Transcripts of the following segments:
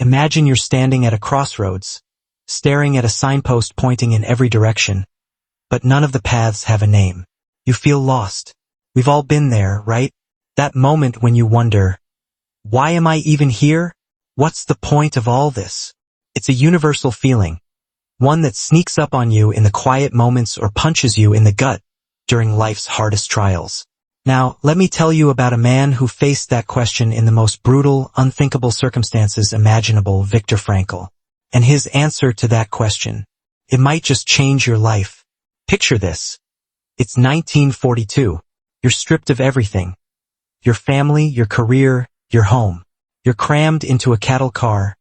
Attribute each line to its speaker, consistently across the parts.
Speaker 1: Imagine you're standing at a crossroads, staring at a signpost pointing in every direction, but none of the paths have a name. You feel lost. We've all been there, right? That moment when you wonder, why am I even here? What's the point of all this? It's a universal feeling, one that sneaks up on you in the quiet moments or punches you in the gut during life's hardest trials. Now, let me tell you about a man who faced that question in the most brutal, unthinkable circumstances imaginable, Viktor Frankl. And his answer to that question, it might just change your life. Picture this. It's 1942. You're stripped of everything. Your family, your career, your home. You're crammed into a cattle car,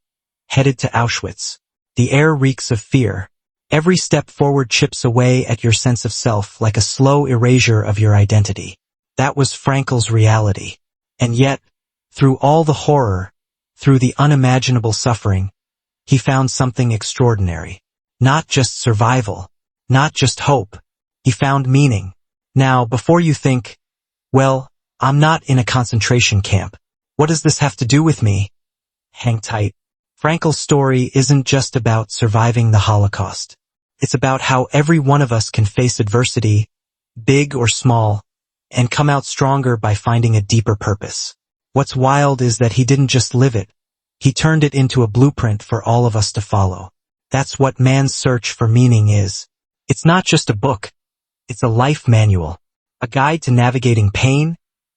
Speaker 1: headed to Auschwitz. The air reeks of fear. Every step forward chips away at your sense of self like a slow erasure of your identity. That was Frankl's reality. And yet, through all the horror, through the unimaginable suffering, he found something extraordinary. Not just survival, not just hope. He found meaning. Now, before you think, well, I'm not in a concentration camp. What does this have to do with me? Hang tight. Frankl's story isn't just about surviving the Holocaust. It's about how every one of us can face adversity, big or small, and come out stronger by finding a deeper purpose. What's wild is that he didn't just live it. He turned it into a blueprint for all of us to follow. That's what man's search for meaning is. It's not just a book. It's a life manual, a guide to navigating pain,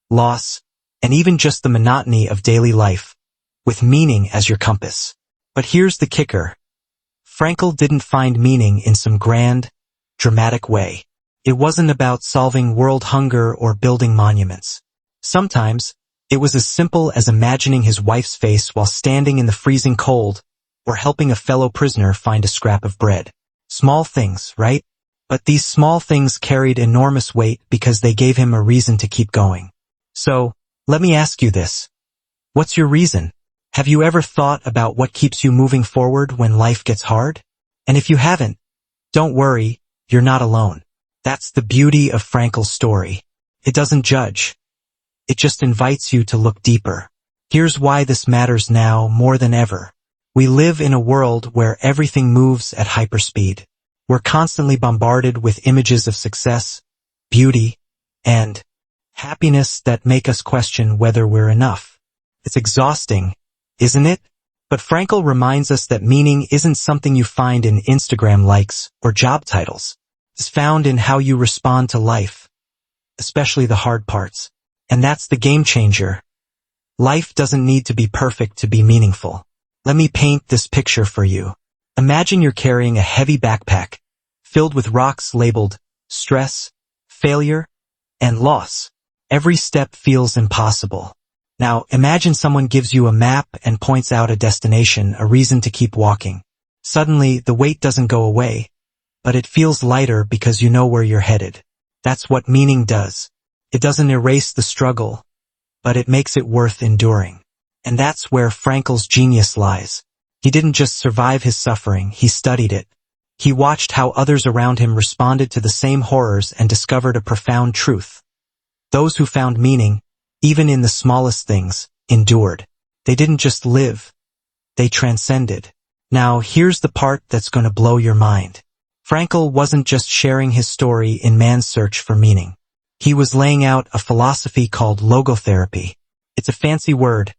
Speaker 1: loss, and even just the monotony of daily life, with meaning as your compass. But here's the kicker. Frankl didn't find meaning in some grand, dramatic way. It wasn't about solving world hunger or building monuments. Sometimes, it was as simple as imagining his wife's face while standing in the freezing cold, or helping a fellow prisoner find a scrap of bread. Small things, right? But these small things carried enormous weight because they gave him a reason to keep going. So, let me ask you this. What's your reason? Have you ever thought about what keeps you moving forward when life gets hard? And if you haven't, don't worry, you're not alone. That's the beauty of Frankl's story. It doesn't judge. It just invites you to look deeper. Here's why this matters now more than ever. We live in a world where everything moves at hyperspeed. We're constantly bombarded with images of success, beauty, and happiness that make us question whether we're enough. It's exhausting, isn't it? But Frankl reminds us that meaning isn't something you find in Instagram likes or job titles. It's found in how you respond to life, especially the hard parts. And that's the game changer. Life doesn't need to be perfect to be meaningful. Let me paint this picture for you. Imagine you're carrying a heavy backpack filled with rocks labeled stress, failure, and loss. Every step feels impossible. Now, imagine someone gives you a map and points out a destination, a reason to keep walking. Suddenly, the weight doesn't go away, but it feels lighter because you know where you're headed. That's what meaning does. It doesn't erase the struggle, but it makes it worth enduring. And that's where Frankl's genius lies. He didn't just survive his suffering, he studied it. He watched how others around him responded to the same horrors and discovered a profound truth. Those who found meaning, even in the smallest things, endured. They didn't just live, they transcended. Now, here's the part that's going to blow your mind. Frankl wasn't just sharing his story in man's search for meaning. He was laying out a philosophy called logotherapy. It's a fancy word,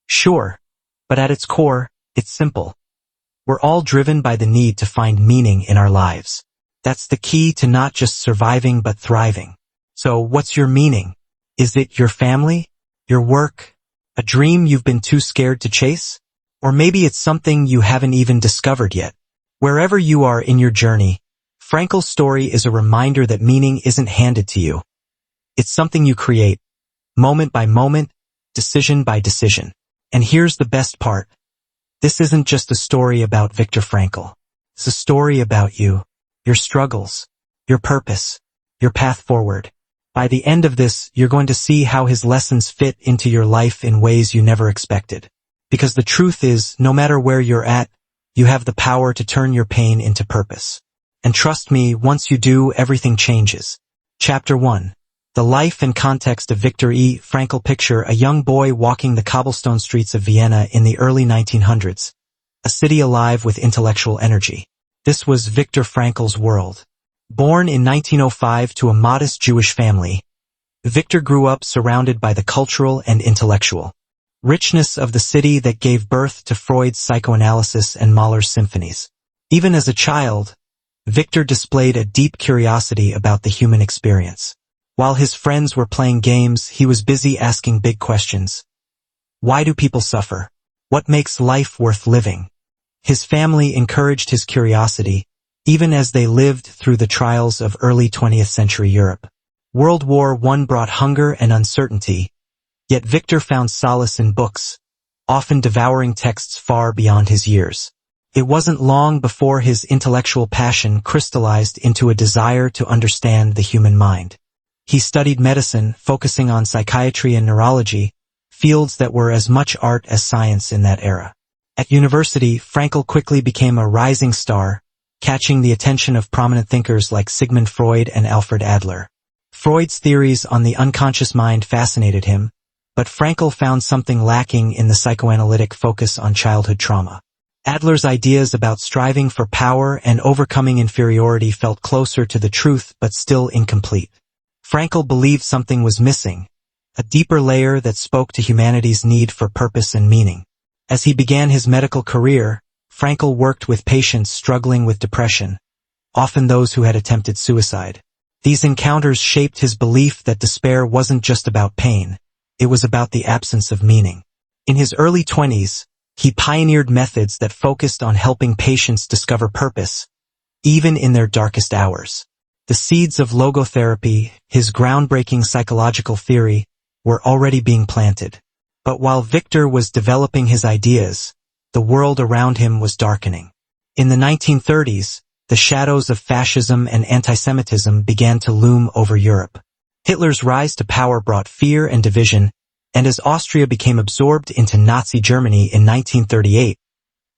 Speaker 1: sure, but at its core, it's simple. We're all driven by the need to find meaning in our lives. That's the key to not just surviving but thriving. So what's your meaning? Is it your family? Your work? A dream you've been too scared to chase? Or maybe it's something you haven't even discovered yet. Wherever you are in your journey, Frankl's story is a reminder that meaning isn't handed to you. It's something you create, moment by moment, decision by decision. And here's the best part. This isn't just a story about Viktor Frankl. It's a story about you, your struggles, your purpose, your path forward. By the end of this, you're going to see how his lessons fit into your life in ways you never expected. Because the truth is, no matter where you're at, you have the power to turn your pain into purpose. And trust me, once you do, everything changes. Chapter 1. The life and context of Viktor E. Frankl. Picture a young boy walking the cobblestone streets of Vienna in the early 1900s, a city alive with intellectual energy. This was Viktor Frankl's world. Born in 1905 to a modest Jewish family, Viktor grew up surrounded by the cultural and intellectual richness of the city that gave birth to Freud's psychoanalysis and Mahler's symphonies. Even as a child, Viktor displayed a deep curiosity about the human experience. While his friends were playing games, he was busy asking big questions. Why do people suffer? What makes life worth living? His family encouraged his curiosity, even as they lived through the trials of early 20th century Europe. World War I brought hunger and uncertainty, yet Viktor found solace in books, often devouring texts far beyond his years. It wasn't long before his intellectual passion crystallized into a desire to understand the human mind. He studied medicine, focusing on psychiatry and neurology, fields that were as much art as science in that era. At university, Frankl quickly became a rising star, catching the attention of prominent thinkers like Sigmund Freud and Alfred Adler. Freud's theories on the unconscious mind fascinated him, but Frankl found something lacking in the psychoanalytic focus on childhood trauma. Adler's ideas about striving for power and overcoming inferiority felt closer to the truth but still incomplete. Frankl believed something was missing, a deeper layer that spoke to humanity's need for purpose and meaning. As he began his medical career, Frankl worked with patients struggling with depression, often those who had attempted suicide. These encounters shaped his belief that despair wasn't just about pain, it was about the absence of meaning. In his early 20s, he pioneered methods that focused on helping patients discover purpose, even in their darkest hours. The seeds of logotherapy, his groundbreaking psychological theory, were already being planted. But while Viktor was developing his ideas, the world around him was darkening. In the 1930s, the shadows of fascism and anti-Semitism began to loom over Europe. Hitler's rise to power brought fear and division, and as Austria became absorbed into Nazi Germany in 1938,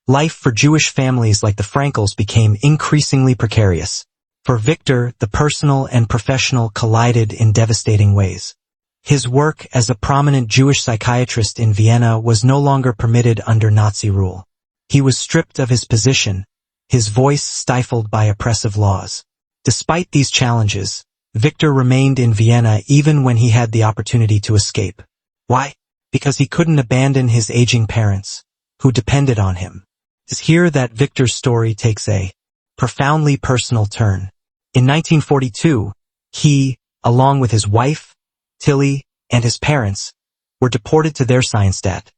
Speaker 1: life for Jewish families like the Frankls became increasingly precarious. For Viktor, the personal and professional collided in devastating ways. His work as a prominent Jewish psychiatrist in Vienna was no longer permitted under Nazi rule. He was stripped of his position, his voice stifled by oppressive laws. Despite these challenges, Viktor remained in Vienna even when he had the opportunity to escape. Why? Because he couldn't abandon his aging parents, who depended on him. It's here that Viktor's story takes a profoundly personal turn. In 1942, he, along with his wife, Tilly, and his parents, were deported to their Seinstadt,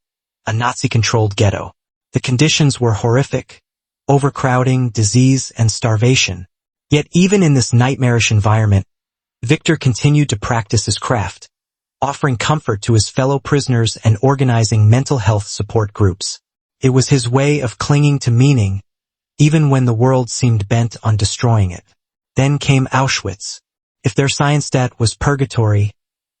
Speaker 1: a Nazi-controlled ghetto. The conditions were horrific: overcrowding, disease, and starvation. Yet even in this nightmarish environment, Viktor continued to practice his craft, offering comfort to his fellow prisoners and organizing mental health support groups. It was his way of clinging to meaning, even when the world seemed bent on destroying it. Then came Auschwitz. If their Seinstadt was purgatory,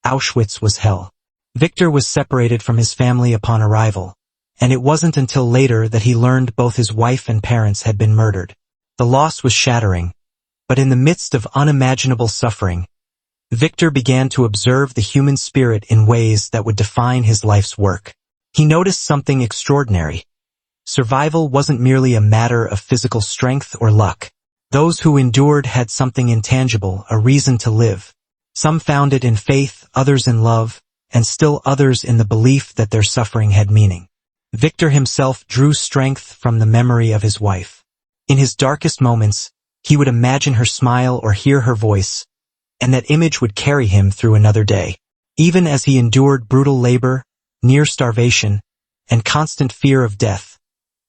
Speaker 1: Auschwitz was hell. Viktor was separated from his family upon arrival, and it wasn't until later that he learned both his wife and parents had been murdered. The loss was shattering, but in the midst of unimaginable suffering, Viktor began to observe the human spirit in ways that would define his life's work. He noticed something extraordinary. Survival wasn't merely a matter of physical strength or luck. Those who endured had something intangible, a reason to live. Some found it in faith, others in love, and still others in the belief that their suffering had meaning. Viktor himself drew strength from the memory of his wife. In his darkest moments, he would imagine her smile or hear her voice, and that image would carry him through another day. Even as he endured brutal labor, near starvation, and constant fear of death,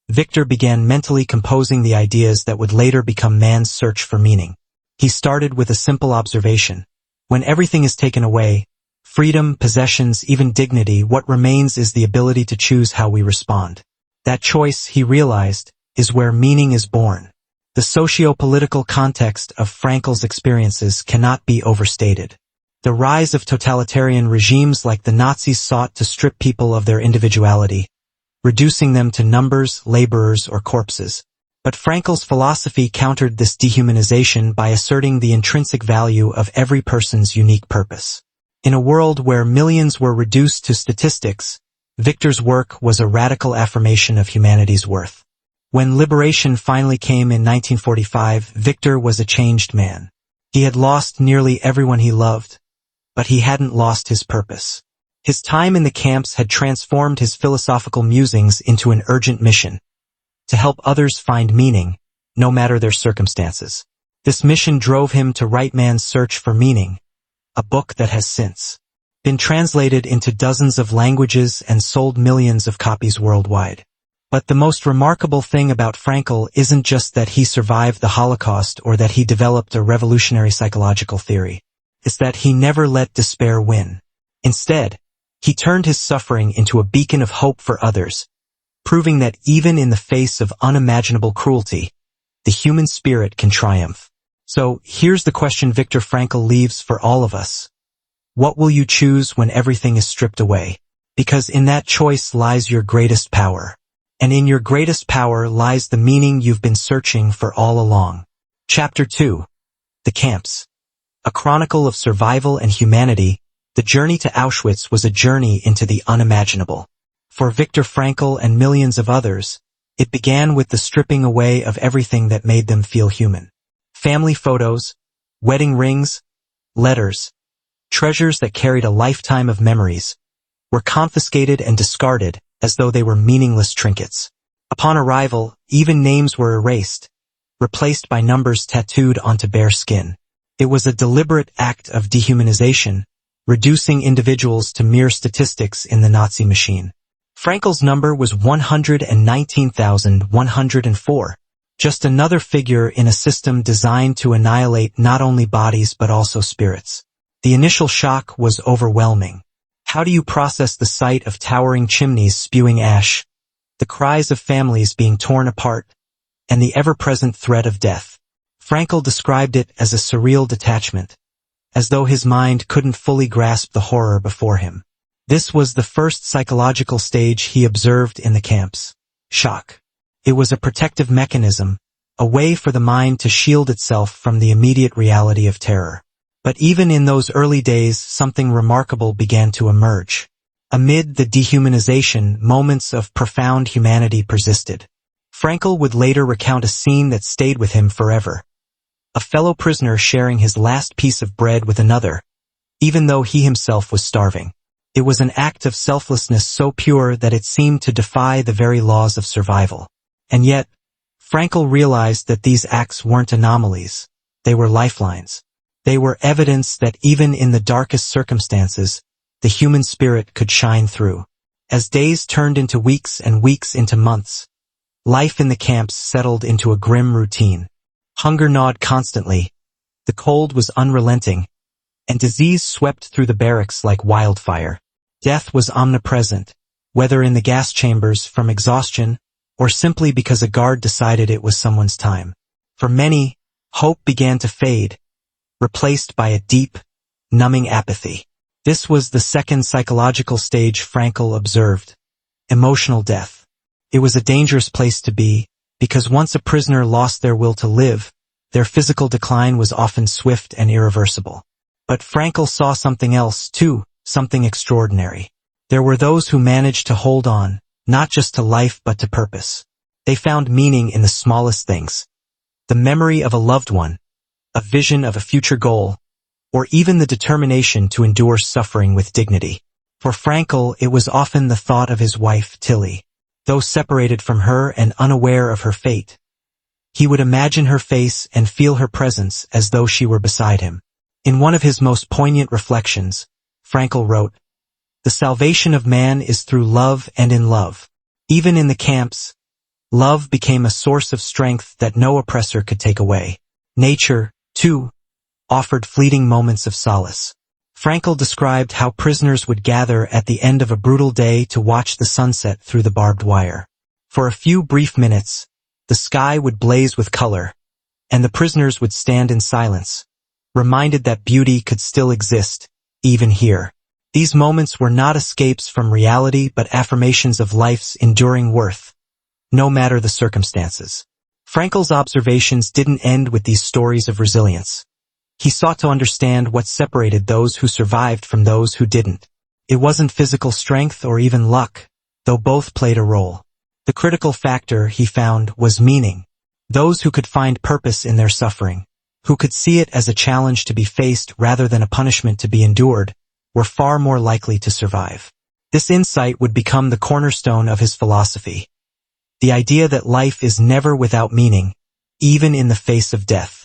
Speaker 1: Viktor began mentally composing the ideas that would later become man's search for meaning. He started with a simple observation. When everything is taken away, freedom, possessions, even dignity, what remains is the ability to choose how we respond. That choice, he realized, is where meaning is born. The socio-political context of Frankl's experiences cannot be overstated. The rise of totalitarian regimes like the Nazis sought to strip people of their individuality, reducing them to numbers, laborers, or corpses. But Frankl's philosophy countered this dehumanization by asserting the intrinsic value of every person's unique purpose. In a world where millions were reduced to statistics, Viktor's work was a radical affirmation of humanity's worth. When liberation finally came in 1945, Viktor was a changed man. He had lost nearly everyone he loved, but he hadn't lost his purpose. His time in the camps had transformed his philosophical musings into an urgent mission, to help others find meaning, no matter their circumstances. This mission drove him to write Man's Search for Meaning, a book that has since been translated into dozens of languages and sold millions of copies worldwide. But the most remarkable thing about Frankl isn't just that he survived the Holocaust or that he developed a revolutionary psychological theory. It's that he never let despair win. Instead, he turned his suffering into a beacon of hope for others, proving that even in the face of unimaginable cruelty, the human spirit can triumph. So, here's the question Viktor Frankl leaves for all of us. What will you choose when everything is stripped away? Because in that choice lies your greatest power. And in your greatest power lies the meaning you've been searching for all along. Chapter 2. The Camps. A chronicle of survival and humanity, the journey to Auschwitz was a journey into the unimaginable. For Viktor Frankl and millions of others, it began with the stripping away of everything that made them feel human. Family photos, wedding rings, letters, treasures that carried a lifetime of memories, were confiscated and discarded as though they were meaningless trinkets. Upon arrival, even names were erased, replaced by numbers tattooed onto bare skin. It was a deliberate act of dehumanization, reducing individuals to mere statistics in the Nazi machine. Frankl's number was 119,104, just another figure in a system designed to annihilate not only bodies but also spirits. The initial shock was overwhelming. How do you process the sight of towering chimneys spewing ash, the cries of families being torn apart, and the ever-present threat of death? Frankl described it as a surreal detachment, as though his mind couldn't fully grasp the horror before him. This was the first psychological stage he observed in the camps. Shock. It was a protective mechanism, a way for the mind to shield itself from the immediate reality of terror. But even in those early days, something remarkable began to emerge. Amid the dehumanization, moments of profound humanity persisted. Frankl would later recount a scene that stayed with him forever. A fellow prisoner sharing his last piece of bread with another, even though he himself was starving. It was an act of selflessness so pure that it seemed to defy the very laws of survival. And yet, Frankl realized that these acts weren't anomalies. They were lifelines. They were evidence that even in the darkest circumstances, the human spirit could shine through. As days turned into weeks and weeks into months, life in the camps settled into a grim routine. Hunger gnawed constantly, the cold was unrelenting, and disease swept through the barracks like wildfire. Death was omnipresent, whether in the gas chambers from exhaustion, or simply because a guard decided it was someone's time. For many, hope began to fade, replaced by a deep, numbing apathy. This was the second psychological stage Frankl observed: emotional death. It was a dangerous place to be, because once a prisoner lost their will to live, their physical decline was often swift and irreversible. But Frankl saw something else too, something extraordinary. There were those who managed to hold on, not just to life but to purpose. They found meaning in the smallest things. The memory of a loved one, a vision of a future goal, or even the determination to endure suffering with dignity. For Frankl, it was often the thought of his wife, Tilly. Though separated from her and unaware of her fate, he would imagine her face and feel her presence as though she were beside him. In one of his most poignant reflections, Frankl wrote, "The salvation of man is through love and in love." Even in the camps, love became a source of strength that no oppressor could take away. Nature, too, offered fleeting moments of solace. Frankl described how prisoners would gather at the end of a brutal day to watch the sunset through the barbed wire. For a few brief minutes, the sky would blaze with color, and the prisoners would stand in silence, reminded that beauty could still exist, even here. These moments were not escapes from reality but affirmations of life's enduring worth, no matter the circumstances. Frankl's observations didn't end with these stories of resilience. He sought to understand what separated those who survived from those who didn't. It wasn't physical strength or even luck, though both played a role. The critical factor, he found, was meaning. Those who could find purpose in their suffering, who could see it as a challenge to be faced rather than a punishment to be endured, were far more likely to survive. This insight would become the cornerstone of his philosophy. The idea that life is never without meaning, even in the face of death.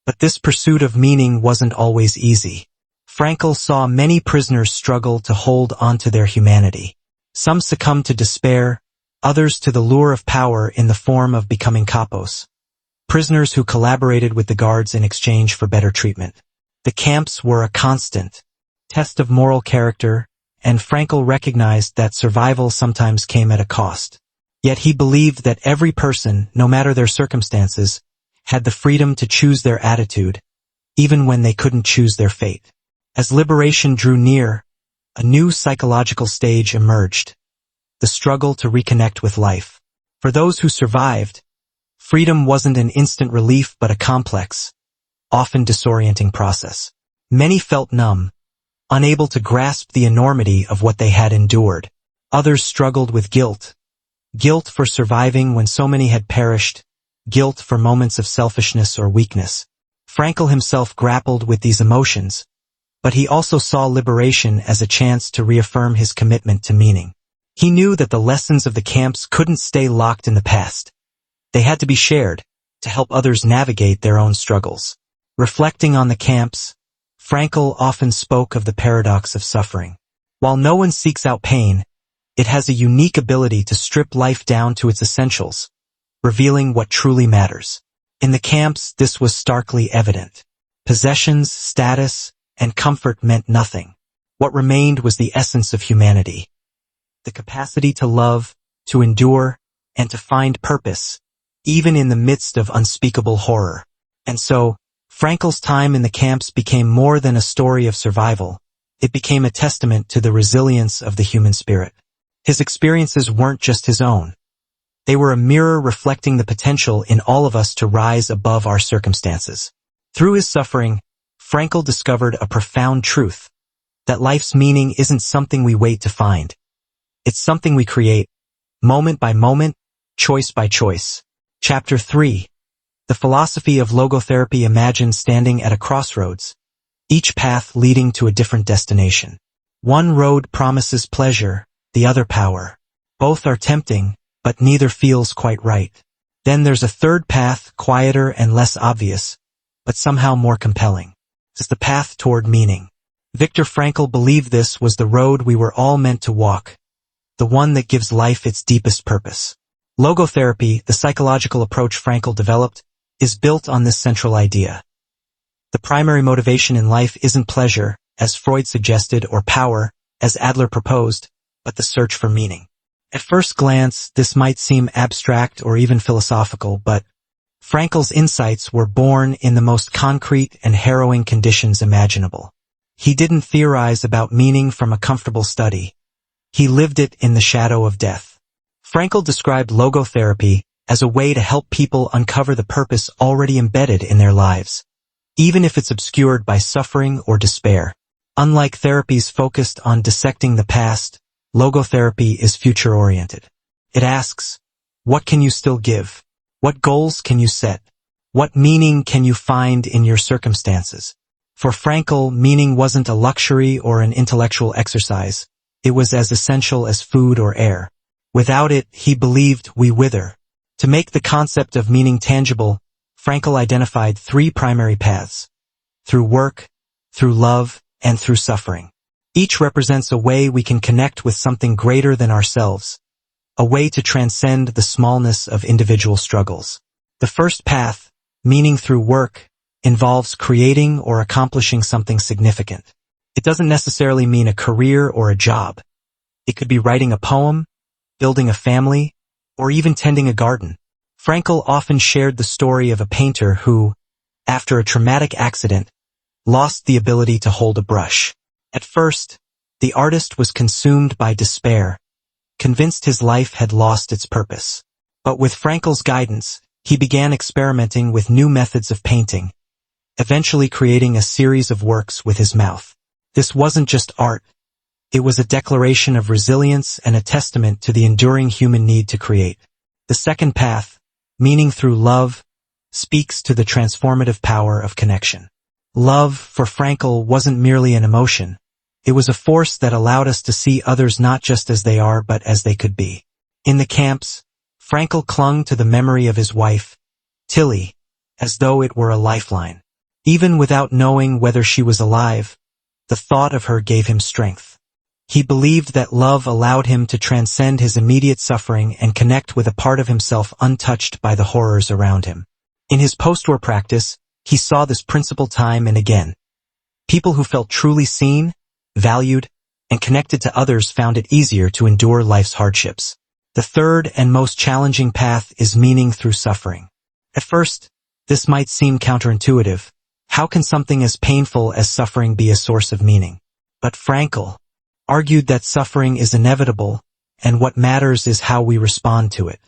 Speaker 1: But this pursuit of meaning wasn't always easy. Frankl saw many prisoners struggle to hold onto their humanity. Some succumbed to despair, others to the lure of power in the form of becoming capos, prisoners who collaborated with the guards in exchange for better treatment. The camps were a constant test of moral character, and Frankl recognized that survival sometimes came at a cost. Yet he believed that every person, no matter their circumstances, had the freedom to choose their attitude, even when they couldn't choose their fate. As liberation drew near, a new psychological stage emerged, the struggle to reconnect with life. For those who survived, freedom wasn't an instant relief but a complex, often disorienting process. Many felt numb, unable to grasp the enormity of what they had endured. Others struggled with guilt for surviving when so many had perished, guilt for moments of selfishness or weakness. Frankl himself grappled with these emotions, but he also saw liberation as a chance to reaffirm his commitment to meaning. He knew that the lessons of the camps couldn't stay locked in the past. They had to be shared to help others navigate their own struggles. Reflecting on the camps, Frankl often spoke of the paradox of suffering. While no one seeks out pain, it has a unique ability to strip life down to its essentials, revealing what truly matters. In the camps, this was starkly evident. Possessions, status, and comfort meant nothing. What remained was the essence of humanity. The capacity to love, to endure, and to find purpose, even in the midst of unspeakable horror. And so, Frankl's time in the camps became more than a story of survival. It became a testament to the resilience of the human spirit. His experiences weren't just his own. They were a mirror reflecting the potential in all of us to rise above our circumstances. Through his suffering, Frankl discovered a profound truth, that life's meaning isn't something we wait to find. It's something we create, moment by moment, choice by choice. Chapter 3. The philosophy of logotherapy imagines standing at a crossroads, each path leading to a different destination. One road promises pleasure, the other power. Both are tempting, but neither feels quite right. Then there's a third path, quieter and less obvious, but somehow more compelling. It's the path toward meaning. Viktor Frankl believed this was the road we were all meant to walk, the one that gives life its deepest purpose. Logotherapy, the psychological approach Frankl developed, is built on this central idea. The primary motivation in life isn't pleasure, as Freud suggested, or power, as Adler proposed, but the search for meaning. At first glance, this might seem abstract or even philosophical, but Frankl's insights were born in the most concrete and harrowing conditions imaginable. He didn't theorize about meaning from a comfortable study. He lived it in the shadow of death. Frankl described logotherapy as a way to help people uncover the purpose already embedded in their lives, even if it's obscured by suffering or despair. Unlike therapies focused on dissecting the past, logotherapy is future-oriented. It asks, what can you still give? What goals can you set? What meaning can you find in your circumstances? For Frankl, meaning wasn't a luxury or an intellectual exercise. It was as essential as food or air. Without it, he believed, we wither. To make the concept of meaning tangible, Frankl identified 3 primary paths: through work, through love, and through suffering. Each represents a way we can connect with something greater than ourselves, a way to transcend the smallness of individual struggles. The first path, meaning through work, involves creating or accomplishing something significant. It doesn't necessarily mean a career or a job. It could be writing a poem, building a family, or even tending a garden. Frankl often shared the story of a painter who, after a traumatic accident, lost the ability to hold a brush. At first, the artist was consumed by despair, convinced his life had lost its purpose. But with Frankl's guidance, he began experimenting with new methods of painting, eventually creating a series of works with his mouth. This wasn't just art. It was a declaration of resilience and a testament to the enduring human need to create. The second path, meaning through love, speaks to the transformative power of connection. Love, for Frankl, wasn't merely an emotion. It was a force that allowed us to see others not just as they are but as they could be. In the camps, Frankl clung to the memory of his wife, Tilly, as though it were a lifeline. Even without knowing whether she was alive, the thought of her gave him strength. He believed that love allowed him to transcend his immediate suffering and connect with a part of himself untouched by the horrors around him. In his post-war practice, he saw this principle time and again. People who felt truly seen, valued, and connected to others found it easier to endure life's hardships. The third and most challenging path is meaning through suffering. At first, this might seem counterintuitive. How can something as painful as suffering be a source of meaning? But Frankl argued that suffering is inevitable, and what matters is how we respond to it.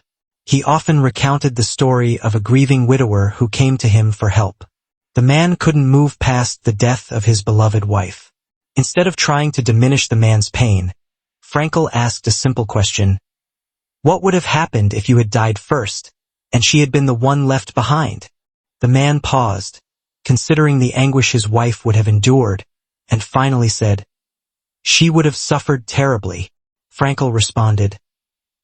Speaker 1: He often recounted the story of a grieving widower who came to him for help. The man couldn't move past the death of his beloved wife. Instead of trying to diminish the man's pain, Frankl asked a simple question: what would have happened if you had died first, and she had been the one left behind? The man paused, considering the anguish his wife would have endured, and finally said, "She would have suffered terribly." Frankl responded,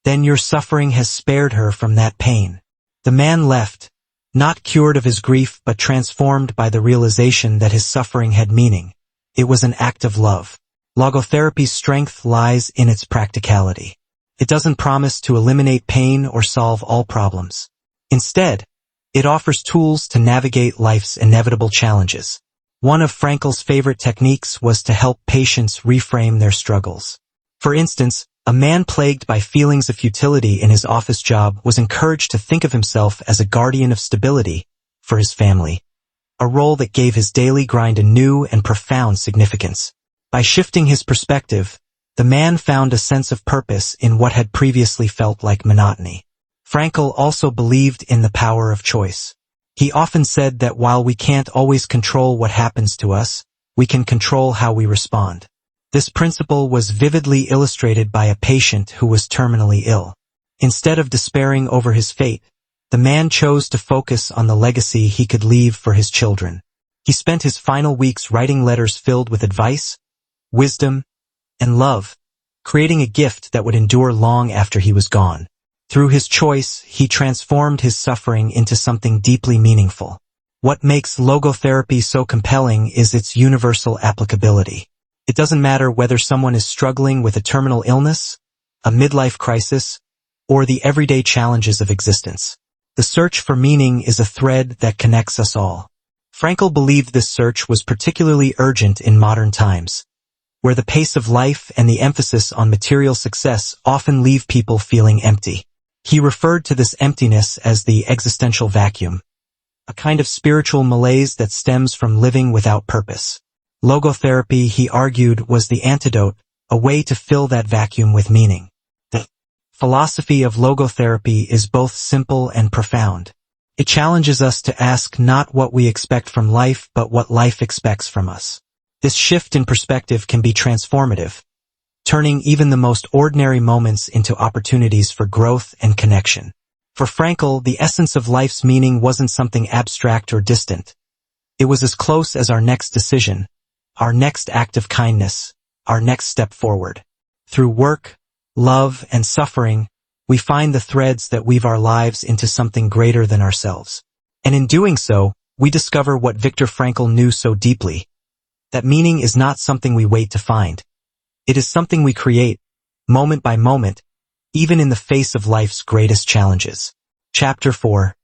Speaker 1: "Then your suffering has spared her from that pain." The man left, not cured of his grief but transformed by the realization that his suffering had meaning. It was an act of love. Logotherapy's strength lies in its practicality. It doesn't promise to eliminate pain or solve all problems. Instead, it offers tools to navigate life's inevitable challenges. One of Frankl's favorite techniques was to help patients reframe their struggles. For instance, a man plagued by feelings of futility in his office job was encouraged to think of himself as a guardian of stability for his family, a role that gave his daily grind a new and profound significance. By shifting his perspective, the man found a sense of purpose in what had previously felt like monotony. Frankl also believed in the power of choice. He often said that while we can't always control what happens to us, we can control how we respond. This principle was vividly illustrated by a patient who was terminally ill. Instead of despairing over his fate, the man chose to focus on the legacy he could leave for his children. He spent his final weeks writing letters filled with advice, wisdom, and love, creating a gift that would endure long after he was gone. Through his choice, he transformed his suffering into something deeply meaningful. What makes logotherapy so compelling is its universal applicability. It doesn't matter whether someone is struggling with a terminal illness, a midlife crisis, or the everyday challenges of existence. The search for meaning is a thread that connects us all. Frankl believed this search was particularly urgent in modern times, where the pace of life and the emphasis on material success often leave people feeling empty. He referred to this emptiness as the existential vacuum, a kind of spiritual malaise that stems from living without purpose. Logotherapy, he argued, was the antidote, a way to fill that vacuum with meaning. The philosophy of logotherapy is both simple and profound. It challenges us to ask not what we expect from life but what life expects from us. This shift in perspective can be transformative, turning even the most ordinary moments into opportunities for growth and connection. For Frankl, the essence of life's meaning wasn't something abstract or distant. It was as close as our next decision, our next act of kindness, our next step forward. Through work, love, and suffering, we find the threads that weave our lives into something greater than ourselves. And in doing so, we discover what Viktor Frankl knew so deeply, that meaning is not something we wait to find. It is something we create, moment by moment, even in the face of life's greatest challenges. Chapter 4.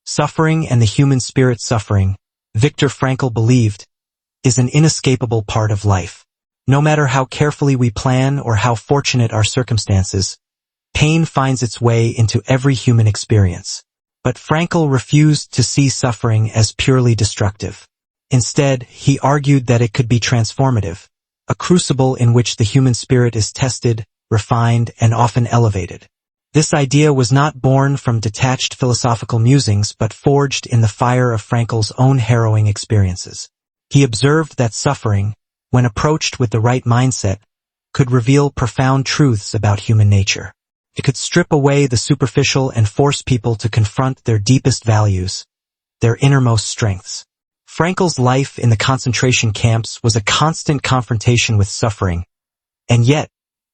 Speaker 1: Suffering and the human spirit. Suffering, Viktor Frankl believed, is an inescapable part of life. No matter how carefully we plan or how fortunate our circumstances, pain finds its way into every human experience. But Frankl refused to see suffering as purely destructive. Instead, he argued that it could be transformative, a crucible in which the human spirit is tested, refined, and often elevated. This idea was not born from detached philosophical musings but forged in the fire of Frankl's own harrowing experiences. He observed that suffering, when approached with the right mindset, could reveal profound truths about human nature. It could strip away the superficial and force people to confront their deepest values, their innermost strengths. Frankl's life in the concentration camps was a constant confrontation with suffering, and yet,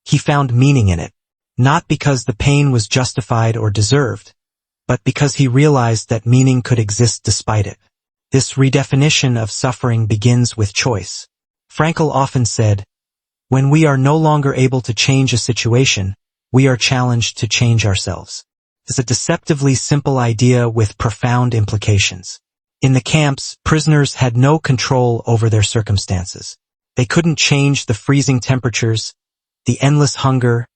Speaker 1: he found meaning in it, not because the pain was justified or deserved, but because he realized that meaning could exist despite it. This redefinition of suffering begins with choice. Frankl often said, "When we are no longer able to change a situation, we are challenged to change ourselves." It's a deceptively simple idea with profound implications. In the camps, prisoners had no control over their circumstances. They couldn't change the freezing temperatures, the endless hunger,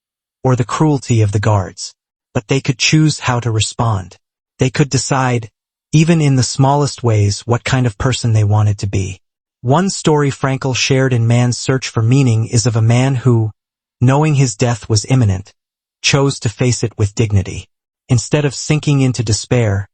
Speaker 1: or the cruelty of the guards. But they could choose how to respond. They could decide, even in the smallest ways, what kind of person they wanted to be. One story Frankl shared in Man's Search for Meaning is of a man who, knowing his death was imminent, chose to face it with dignity. Instead of sinking into despair,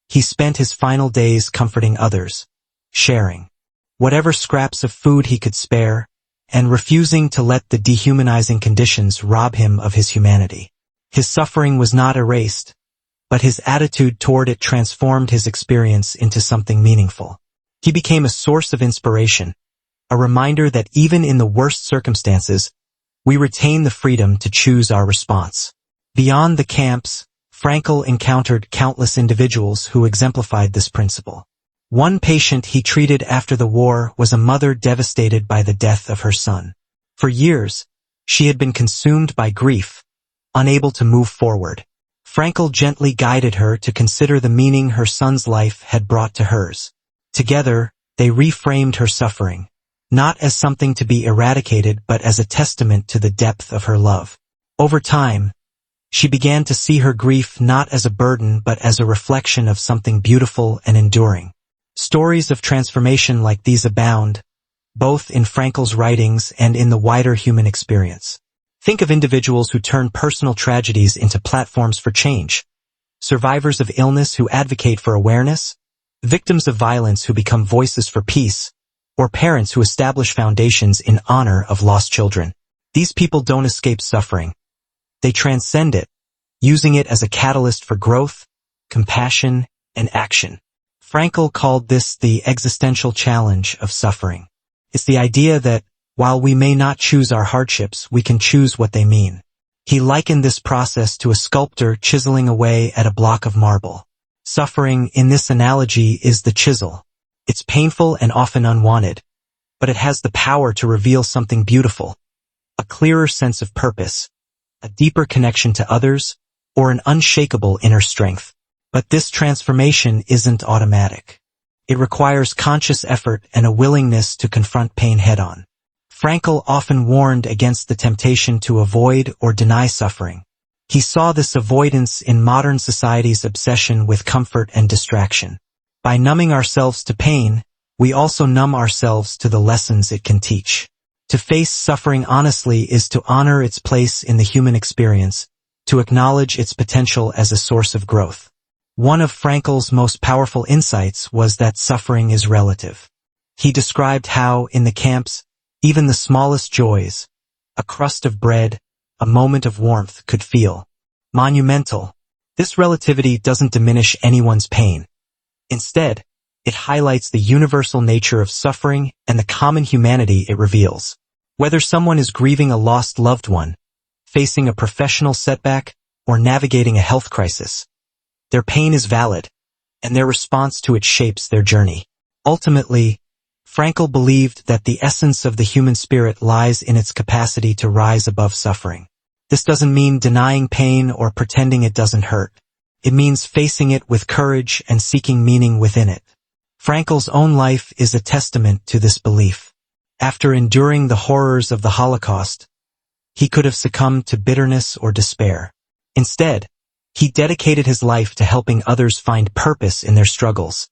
Speaker 1: he spent his final days comforting others, sharing whatever scraps of food he could spare, and refusing to let the dehumanizing conditions rob him of his humanity. His suffering was not erased, but his attitude toward it transformed his experience into something meaningful. He became a source of inspiration, a reminder that even in the worst circumstances, we retain the freedom to choose our response. Beyond the camps, Frankl encountered countless individuals who exemplified this principle. One patient he treated after the war was a mother devastated by the death of her son. For years, she had been consumed by grief, unable to move forward. Frankl gently guided her to consider the meaning her son's life had brought to hers. Together, they reframed her suffering, not as something to be eradicated but as a testament to the depth of her love. Over time, she began to see her grief not as a burden but as a reflection of something beautiful and enduring. Stories of transformation like these abound, both in Frankl's writings and in the wider human experience. Think of individuals who turn personal tragedies into platforms for change, survivors of illness who advocate for awareness, victims of violence who become voices for peace, or parents who establish foundations in honor of lost children. These people don't escape suffering. They transcend it, using it as a catalyst for growth, compassion, and action. Frankl called this the existential challenge of suffering. It's the idea that, while we may not choose our hardships, we can choose what they mean. He likened this process to a sculptor chiseling away at a block of marble. Suffering, in this analogy, is the chisel. It's painful and often unwanted, but it has the power to reveal something beautiful, a clearer sense of purpose, a deeper connection to others, or an unshakable inner strength. But this transformation isn't automatic. It requires conscious effort and a willingness to confront pain head-on. Frankl often warned against the temptation to avoid or deny suffering. He saw this avoidance in modern society's obsession with comfort and distraction. By numbing ourselves to pain, we also numb ourselves to the lessons it can teach. To face suffering honestly is to honor its place in the human experience, to acknowledge its potential as a source of growth. One of Frankl's most powerful insights was that suffering is relative. He described how, in the camps, even the smallest joys, a crust of bread, a moment of warmth, could feel monumental. This relativity doesn't diminish anyone's pain. Instead, it highlights the universal nature of suffering and the common humanity it reveals. Whether someone is grieving a lost loved one, facing a professional setback, or navigating a health crisis, their pain is valid, and their response to it shapes their journey. Ultimately, Frankl believed that the essence of the human spirit lies in its capacity to rise above suffering. This doesn't mean denying pain or pretending it doesn't hurt. It means facing it with courage and seeking meaning within it. Frankl's own life is a testament to this belief. After enduring the horrors of the Holocaust, he could have succumbed to bitterness or despair. Instead, he dedicated his life to helping others find purpose in their struggles,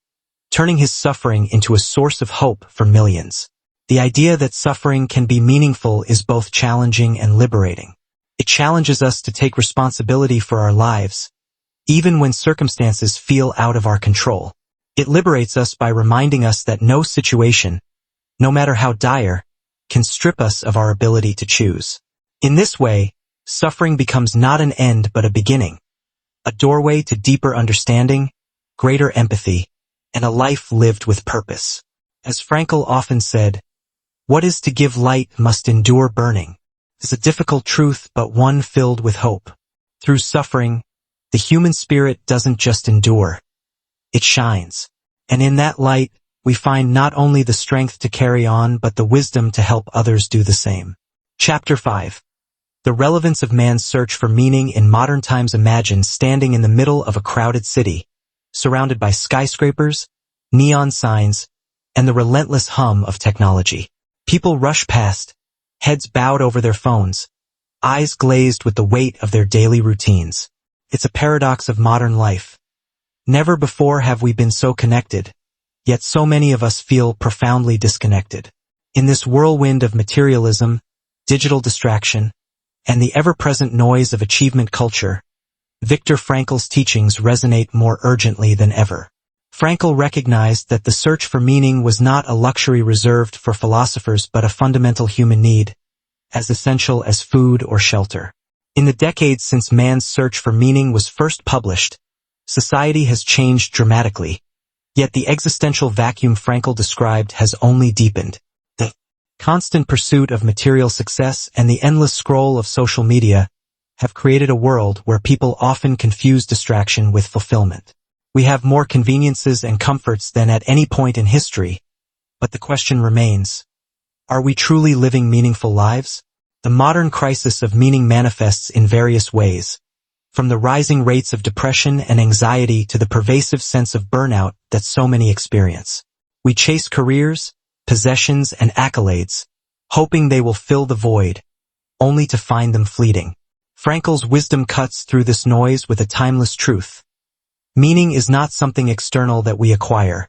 Speaker 1: turning his suffering into a source of hope for millions. The idea that suffering can be meaningful is both challenging and liberating. It challenges us to take responsibility for our lives, even when circumstances feel out of our control. It liberates us by reminding us that no situation, no matter how dire, can strip us of our ability to choose. In this way, suffering becomes not an end but a beginning, a doorway to deeper understanding, greater empathy, and a life lived with purpose. As Frankl often said, "What is to give light must endure burning." It's a difficult truth, but one filled with hope. Through suffering, the human spirit doesn't just endure, it shines. And in that light, we find not only the strength to carry on but the wisdom to help others do the same. Chapter 5. The relevance of man's search for meaning in modern times. Imagine standing in the middle of a crowded city, surrounded by skyscrapers, neon signs, and the relentless hum of technology. People rush past, heads bowed over their phones, eyes glazed with the weight of their daily routines. It's a paradox of modern life. Never before have we been so connected, yet so many of us feel profoundly disconnected. In this whirlwind of materialism, digital distraction, and the ever-present noise of achievement culture, Viktor Frankl's teachings resonate more urgently than ever. Frankl recognized that the search for meaning was not a luxury reserved for philosophers but a fundamental human need, as essential as food or shelter. In the decades since man's search for meaning was first published, society has changed dramatically, yet the existential vacuum Frankl described has only deepened. The constant pursuit of material success and the endless scroll of social media have created a world where people often confuse distraction with fulfillment. We have more conveniences and comforts than at any point in history, but the question remains, are we truly living meaningful lives? The modern crisis of meaning manifests in various ways, from the rising rates of depression and anxiety to the pervasive sense of burnout that so many experience. We chase careers, possessions, and accolades, hoping they will fill the void, only to find them fleeting. Frankl's wisdom cuts through this noise with a timeless truth. Meaning is not something external that we acquire.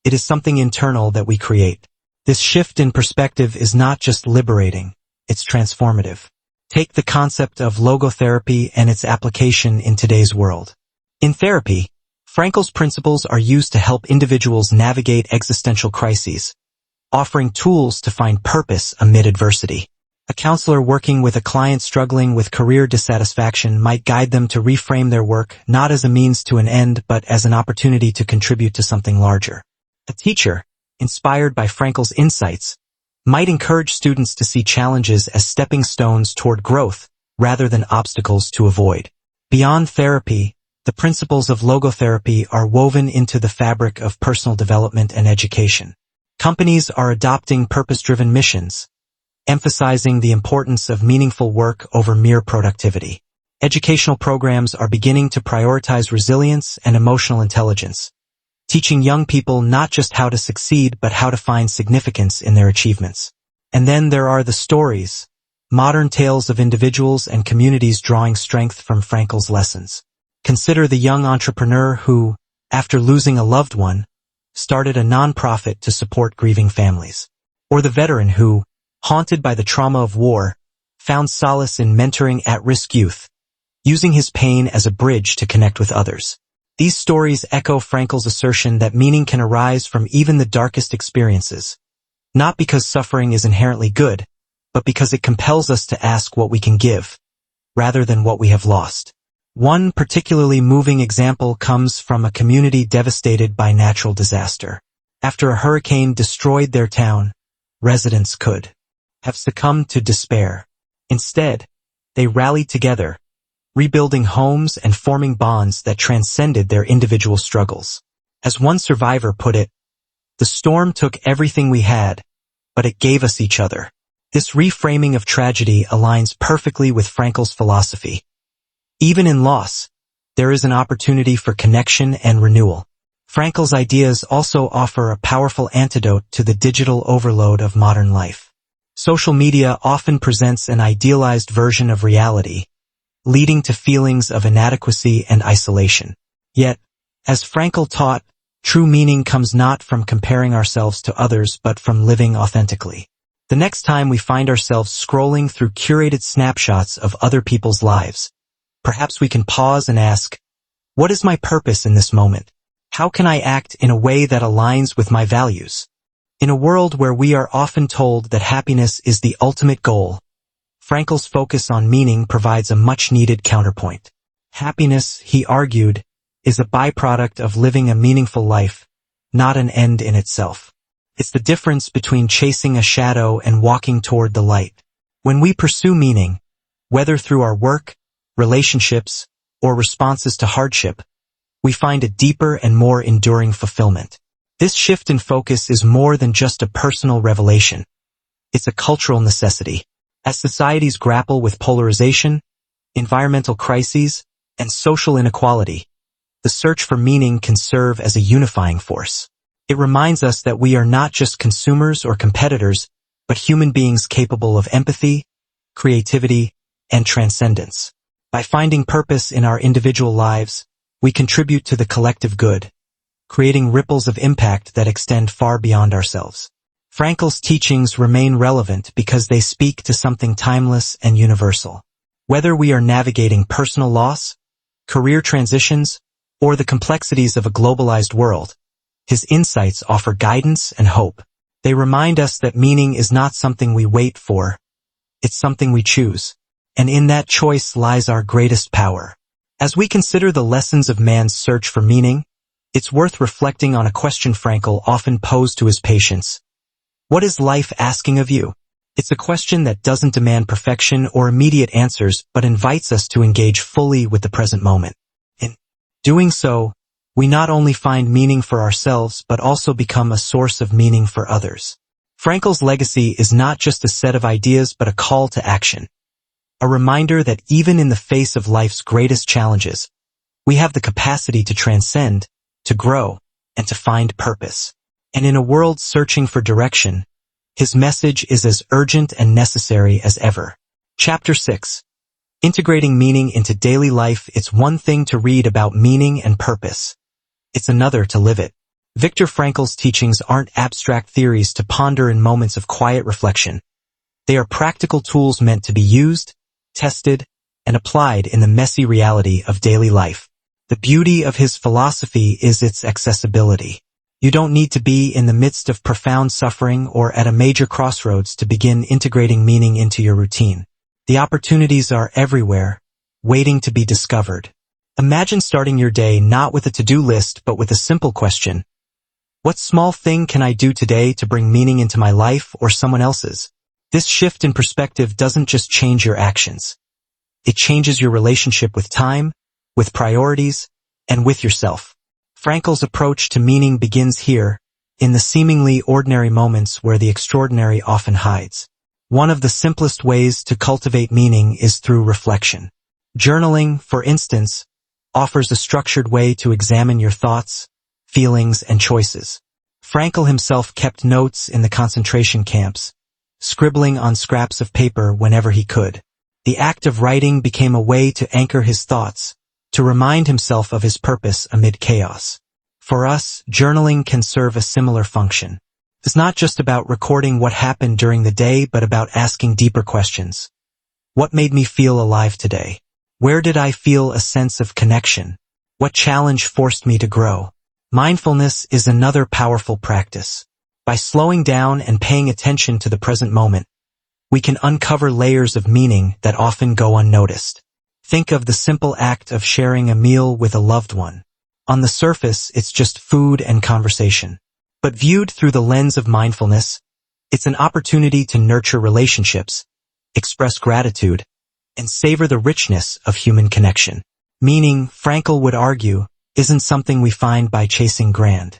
Speaker 1: It is something internal that we create. This shift in perspective is not just liberating, it's transformative. Take the concept of logotherapy and its application in today's world. In therapy, Frankl's principles are used to help individuals navigate existential crises, offering tools to find purpose amid adversity. A counselor working with a client struggling with career dissatisfaction might guide them to reframe their work not as a means to an end but as an opportunity to contribute to something larger. A teacher, inspired by Frankl's insights, might encourage students to see challenges as stepping stones toward growth rather than obstacles to avoid. Beyond therapy, the principles of logotherapy are woven into the fabric of personal development and education. Companies are adopting purpose-driven missions, emphasizing the importance of meaningful work over mere productivity. Educational programs are beginning to prioritize resilience and emotional intelligence, teaching young people not just how to succeed but how to find significance in their achievements. And then there are the stories, modern tales of individuals and communities drawing strength from Frankl's lessons. Consider the young entrepreneur who, after losing a loved one, started a nonprofit to support grieving families. Or the veteran who, haunted by the trauma of war, found solace in mentoring at-risk youth, using his pain as a bridge to connect with others. These stories echo Frankl's assertion that meaning can arise from even the darkest experiences, not because suffering is inherently good, but because it compels us to ask what we can give, rather than what we have lost. One particularly moving example comes from a community devastated by natural disaster. After a hurricane destroyed their town, residents could have succumbed to despair. Instead, they rallied together, rebuilding homes and forming bonds that transcended their individual struggles. As one survivor put it, "The storm took everything we had, but it gave us each other." This reframing of tragedy aligns perfectly with Frankl's philosophy. Even in loss, there is an opportunity for connection and renewal. Frankl's ideas also offer a powerful antidote to the digital overload of modern life. Social media often presents an idealized version of reality, leading to feelings of inadequacy and isolation. Yet, as Frankl taught, true meaning comes not from comparing ourselves to others but from living authentically. The next time we find ourselves scrolling through curated snapshots of other people's lives, perhaps we can pause and ask, what is my purpose in this moment? How can I act in a way that aligns with my values? In a world where we are often told that happiness is the ultimate goal, Frankl's focus on meaning provides a much-needed counterpoint. Happiness, he argued, is a byproduct of living a meaningful life, not an end in itself. It's the difference between chasing a shadow and walking toward the light. When we pursue meaning, whether through our work, relationships, or responses to hardship, we find a deeper and more enduring fulfillment. This shift in focus is more than just a personal revelation. It's a cultural necessity. As societies grapple with polarization, environmental crises, and social inequality, the search for meaning can serve as a unifying force. It reminds us that we are not just consumers or competitors, but human beings capable of empathy, creativity, and transcendence. By finding purpose in our individual lives, we contribute to the collective good, creating ripples of impact that extend far beyond ourselves. Frankl's teachings remain relevant because they speak to something timeless and universal. Whether we are navigating personal loss, career transitions, or the complexities of a globalized world, his insights offer guidance and hope. They remind us that meaning is not something we wait for, it's something we choose. And in that choice lies our greatest power. As we consider the lessons of man's search for meaning, it's worth reflecting on a question Frankl often posed to his patients. What is life asking of you? It's a question that doesn't demand perfection or immediate answers, but invites us to engage fully with the present moment. In doing so, we not only find meaning for ourselves, but also become a source of meaning for others. Frankl's legacy is not just a set of ideas, but a call to action. A reminder that even in the face of life's greatest challenges, we have the capacity to transcend, to grow, and to find purpose. And in a world searching for direction, his message is as urgent and necessary as ever. Chapter 6. Integrating meaning into daily life. It's one thing to read about meaning and purpose. It's another to live it. Viktor Frankl's teachings aren't abstract theories to ponder in moments of quiet reflection. They are practical tools meant to be used, tested, and applied in the messy reality of daily life. The beauty of his philosophy is its accessibility. You don't need to be in the midst of profound suffering or at a major crossroads to begin integrating meaning into your routine. The opportunities are everywhere, waiting to be discovered. Imagine starting your day not with a to-do list but with a simple question. What small thing can I do today to bring meaning into my life or someone else's? This shift in perspective doesn't just change your actions. It changes your relationship with time, with priorities, and with yourself. Frankl's approach to meaning begins here, in the seemingly ordinary moments where the extraordinary often hides. One of the simplest ways to cultivate meaning is through reflection. Journaling, for instance, offers a structured way to examine your thoughts, feelings, and choices. Frankl himself kept notes in the concentration camps, scribbling on scraps of paper whenever he could. The act of writing became a way to anchor his thoughts, to remind himself of his purpose amid chaos. For us, journaling can serve a similar function. It's not just about recording what happened during the day, but about asking deeper questions. What made me feel alive today? Where did I feel a sense of connection? What challenge forced me to grow? Mindfulness is another powerful practice. By slowing down and paying attention to the present moment, we can uncover layers of meaning that often go unnoticed. Think of the simple act of sharing a meal with a loved one. On the surface, it's just food and conversation. But viewed through the lens of mindfulness, it's an opportunity to nurture relationships, express gratitude, and savor the richness of human connection. Meaning, Frankl would argue, isn't something we find by chasing grand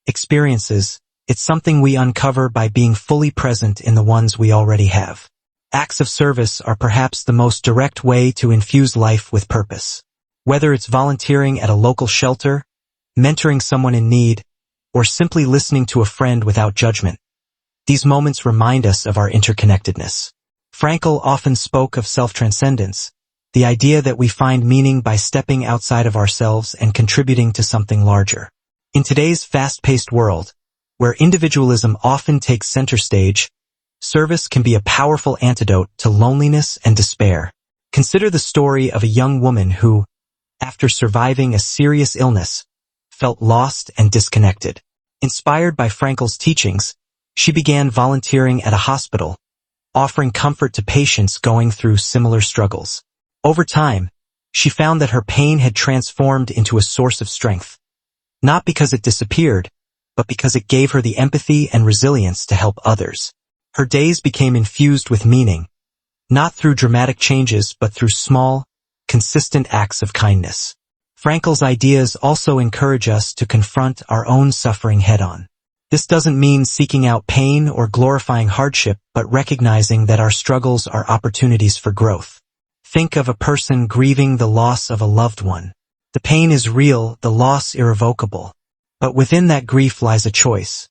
Speaker 1: experiences. It's something we uncover by being fully present in the ones we already have. Acts of service are perhaps the most direct way to infuse life with purpose. Whether it's volunteering at a local shelter, mentoring someone in need, or simply listening to a friend without judgment, these moments remind us of our interconnectedness. Frankl often spoke of self-transcendence, the idea that we find meaning by stepping outside of ourselves and contributing to something larger. In today's fast-paced world, where individualism often takes center stage, Service can be a powerful antidote to loneliness and despair. Consider the story of a young woman who, after surviving a serious illness, felt lost and disconnected. Inspired by Frankl's teachings, she began volunteering at a hospital, offering comfort to patients going through similar struggles. Over time, she found that her pain had transformed into a source of strength, not because it disappeared, but because it gave her the empathy and resilience to help others. Her days became infused with meaning, not through dramatic changes but through small, consistent acts of kindness. Frankl's ideas also encourage us to confront our own suffering head-on. This doesn't mean seeking out pain or glorifying hardship, but recognizing that our struggles are opportunities for growth. Think of a person grieving the loss of a loved one. The pain is real, the loss irrevocable. But within that grief lies a choice: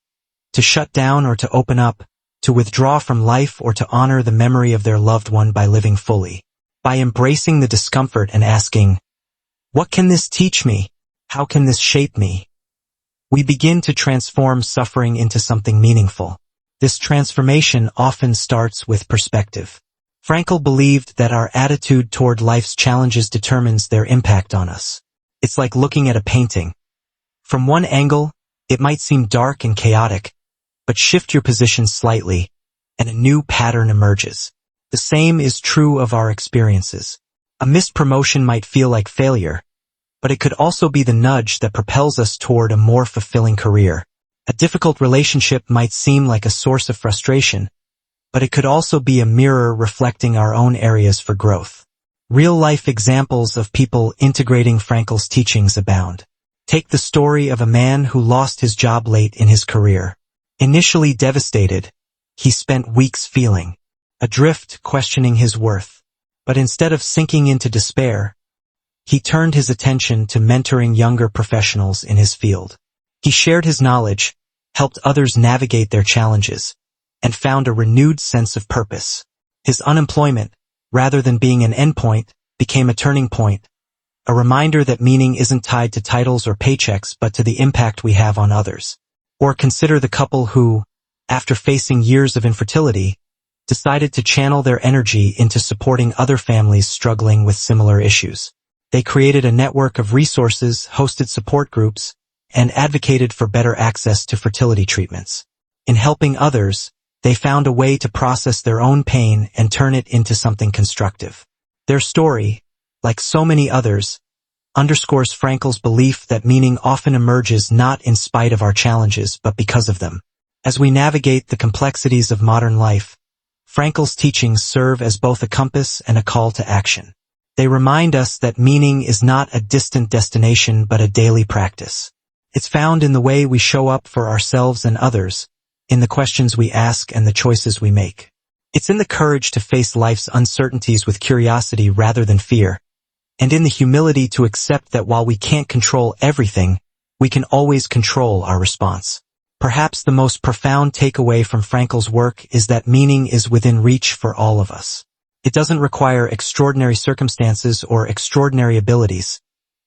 Speaker 1: to shut down or to open up, to withdraw from life or to honor the memory of their loved one by living fully. By embracing the discomfort and asking, "What can this teach me? How can this shape me?" we begin to transform suffering into something meaningful. This transformation often starts with perspective. Frankl believed that our attitude toward life's challenges determines their impact on us. It's like looking at a painting. From one angle, it might seem dark and chaotic, but shift your position slightly, and a new pattern emerges. The same is true of our experiences. A missed promotion might feel like failure, but it could also be the nudge that propels us toward a more fulfilling career. A difficult relationship might seem like a source of frustration, but it could also be a mirror reflecting our own areas for growth. Real-life examples of people integrating Frankl's teachings abound. Take the story of a man who lost his job late in his career. Initially devastated, he spent weeks feeling adrift, questioning his worth. But instead of sinking into despair, he turned his attention to mentoring younger professionals in his field. He shared his knowledge, helped others navigate their challenges, and found a renewed sense of purpose. His unemployment, rather than being an endpoint, became a turning point, a reminder that meaning isn't tied to titles or paychecks but to the impact we have on others. Or consider the couple who, after facing years of infertility, decided to channel their energy into supporting other families struggling with similar issues. They created a network of resources, hosted support groups, and advocated for better access to fertility treatments. In helping others, they found a way to process their own pain and turn it into something constructive. Their story, like so many others, underscores Frankl's belief that meaning often emerges not in spite of our challenges but because of them. As we navigate the complexities of modern life, Frankl's teachings serve as both a compass and a call to action. They remind us that meaning is not a distant destination but a daily practice. It's found in the way we show up for ourselves and others, in the questions we ask and the choices we make. It's in the courage to face life's uncertainties with curiosity rather than fear, and in the humility to accept that while we can't control everything, we can always control our response. Perhaps the most profound takeaway from Frankl's work is that meaning is within reach for all of us. It doesn't require extraordinary circumstances or extraordinary abilities,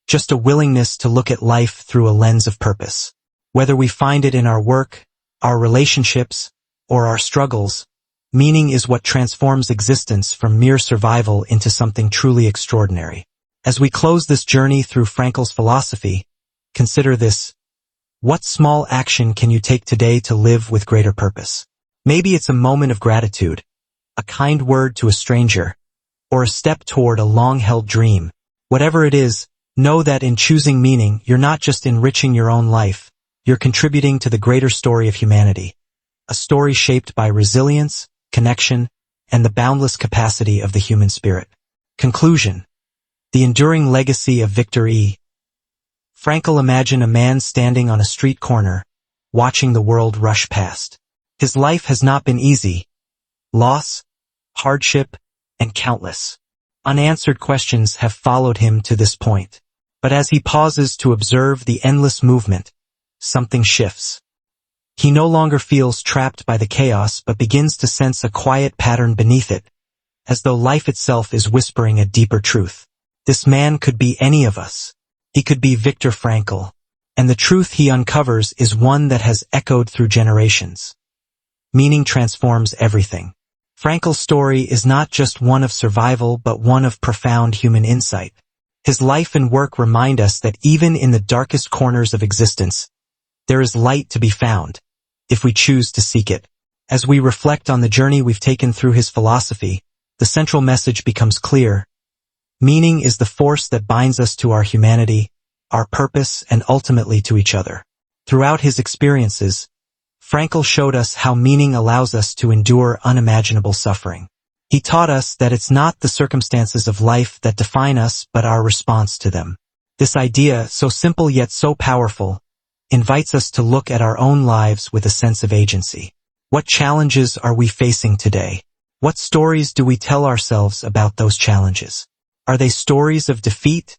Speaker 1: just a willingness to look at life through a lens of purpose. Whether we find it in our work, our relationships, or our struggles, meaning is what transforms existence from mere survival into something truly extraordinary. As we close this journey through Frankl's philosophy, consider this: what small action can you take today to live with greater purpose? Maybe it's a moment of gratitude, a kind word to a stranger, or a step toward a long-held dream. Whatever it is, know that in choosing meaning, you're not just enriching your own life, you're contributing to the greater story of humanity. A story shaped by resilience, connection, and the boundless capacity of the human spirit. Conclusion. The enduring legacy of Viktor E. Frankl. Imagine a man standing on a street corner, watching the world rush past. His life has not been easy. Loss, hardship, and countless unanswered questions have followed him to this point. But as he pauses to observe the endless movement, something shifts. He no longer feels trapped by the chaos but begins to sense a quiet pattern beneath it, as though life itself is whispering a deeper truth. This man could be any of us. He could be Viktor Frankl, and the truth he uncovers is one that has echoed through generations. meaning transforms everything. Frankl's story is not just one of survival but one of profound human insight. His life and work remind us that even in the darkest corners of existence, there is light to be found, if we choose to seek it. As we reflect on the journey we've taken through his philosophy, the central message becomes clear. Meaning is the force that binds us to our humanity, our purpose, and ultimately to each other. Throughout his experiences, Frankl showed us how meaning allows us to endure unimaginable suffering. He taught us that it's not the circumstances of life that define us but our response to them. This idea, so simple yet so powerful, invites us to look at our own lives with a sense of agency. What challenges are we facing today? What stories do we tell ourselves about those challenges? Are they stories of defeat,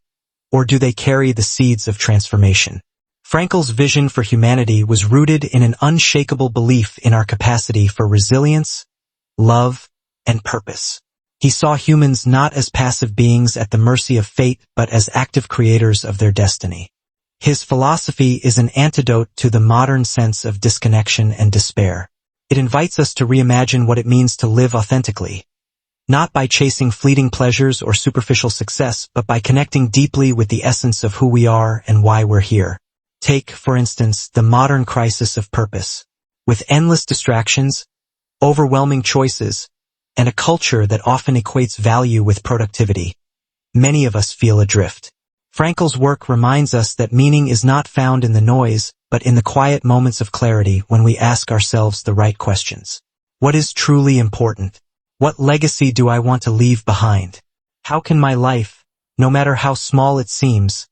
Speaker 1: or do they carry the seeds of transformation? Frankl's vision for humanity was rooted in an unshakable belief in our capacity for resilience, love, and purpose. He saw humans not as passive beings at the mercy of fate but as active creators of their destiny. His philosophy is an antidote to the modern sense of disconnection and despair. It invites us to reimagine what it means to live authentically, not by chasing fleeting pleasures or superficial success, but by connecting deeply with the essence of who we are and why we're here. Take, for instance, the modern crisis of purpose. With endless distractions, overwhelming choices, and a culture that often equates value with productivity, many of us feel adrift. Frankl's work reminds us that meaning is not found in the noise, but in the quiet moments of clarity when we ask ourselves the right questions. What is truly important? What legacy do I want to leave behind? How can my life, no matter how small it seems,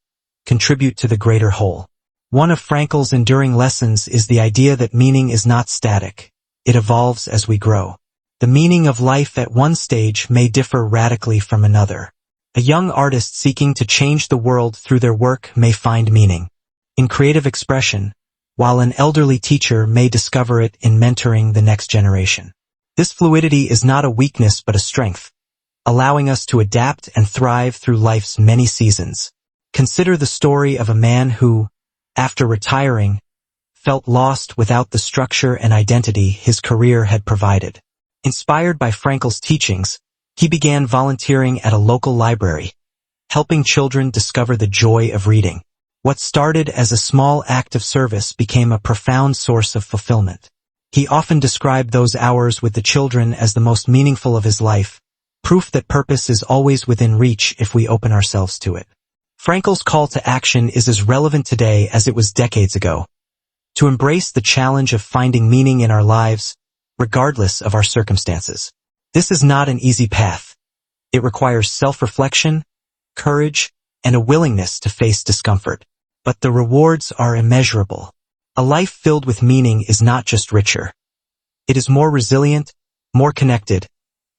Speaker 1: contribute to the greater whole? One of Frankl's enduring lessons is the idea that meaning is not static. It evolves as we grow. The meaning of life at one stage may differ radically from another. A young artist seeking to change the world through their work may find meaning in creative expression, while an elderly teacher may discover it in mentoring the next generation. This fluidity is not a weakness but a strength, allowing us to adapt and thrive through life's many seasons. Consider the story of a man who, after retiring, felt lost without the structure and identity his career had provided. Inspired by Frankl's teachings, he began volunteering at a local library, helping children discover the joy of reading. What started as a small act of service became a profound source of fulfillment. He often described those hours with the children as the most meaningful of his life, proof that purpose is always within reach if we open ourselves to it. Frankl's call to action is as relevant today as it was decades ago. To embrace the challenge of finding meaning in our lives, regardless of our circumstances. This is not an easy path. It requires self-reflection, courage, and a willingness to face discomfort. But the rewards are immeasurable. A life filled with meaning is not just richer. It is more resilient, more connected,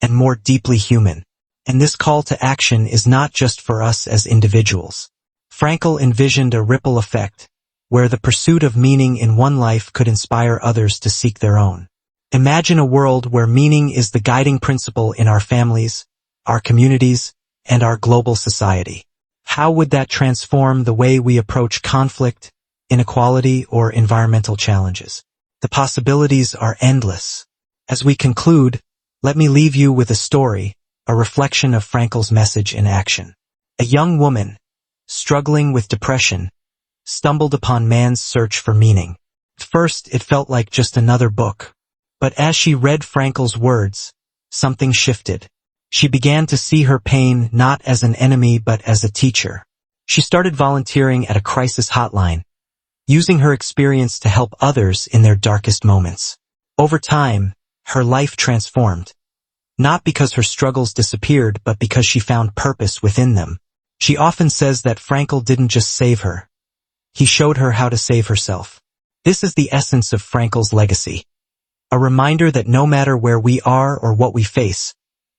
Speaker 1: and more deeply human. And this call to action is not just for us as individuals. Frankl envisioned a ripple effect, where the pursuit of meaning in one life could inspire others to seek their own. Imagine a world where meaning is the guiding principle in our families, our communities, and our global society. How would that transform the way we approach conflict, inequality, or environmental challenges? The possibilities are endless. As we conclude, let me leave you with a story, a reflection of Frankl's message in action. A young woman, struggling with depression, stumbled upon man's search for meaning. At first, it felt like just another book. But as she read Frankl's words, something shifted. She began to see her pain not as an enemy but as a teacher. She started volunteering at a crisis hotline, using her experience to help others in their darkest moments. Over time, her life transformed. Not because her struggles disappeared, but because she found purpose within them. She often says that Frankl didn't just save her. He showed her how to save herself. This is the essence of Frankl's legacy. A reminder that no matter where we are or what we face,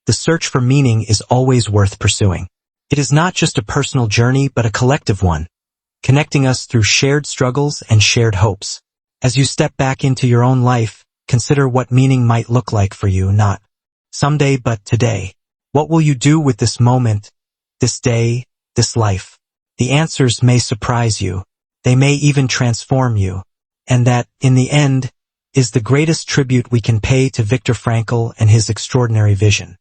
Speaker 1: the search for meaning is always worth pursuing. It is not just a personal journey but a collective one, connecting us through shared struggles and shared hopes. As you step back into your own life, consider what meaning might look like for you, not someday but today. What will you do with this moment, this day, this life? The answers may surprise you. They may even transform you. And that, in the end, is the greatest tribute we can pay to Viktor Frankl and his extraordinary vision.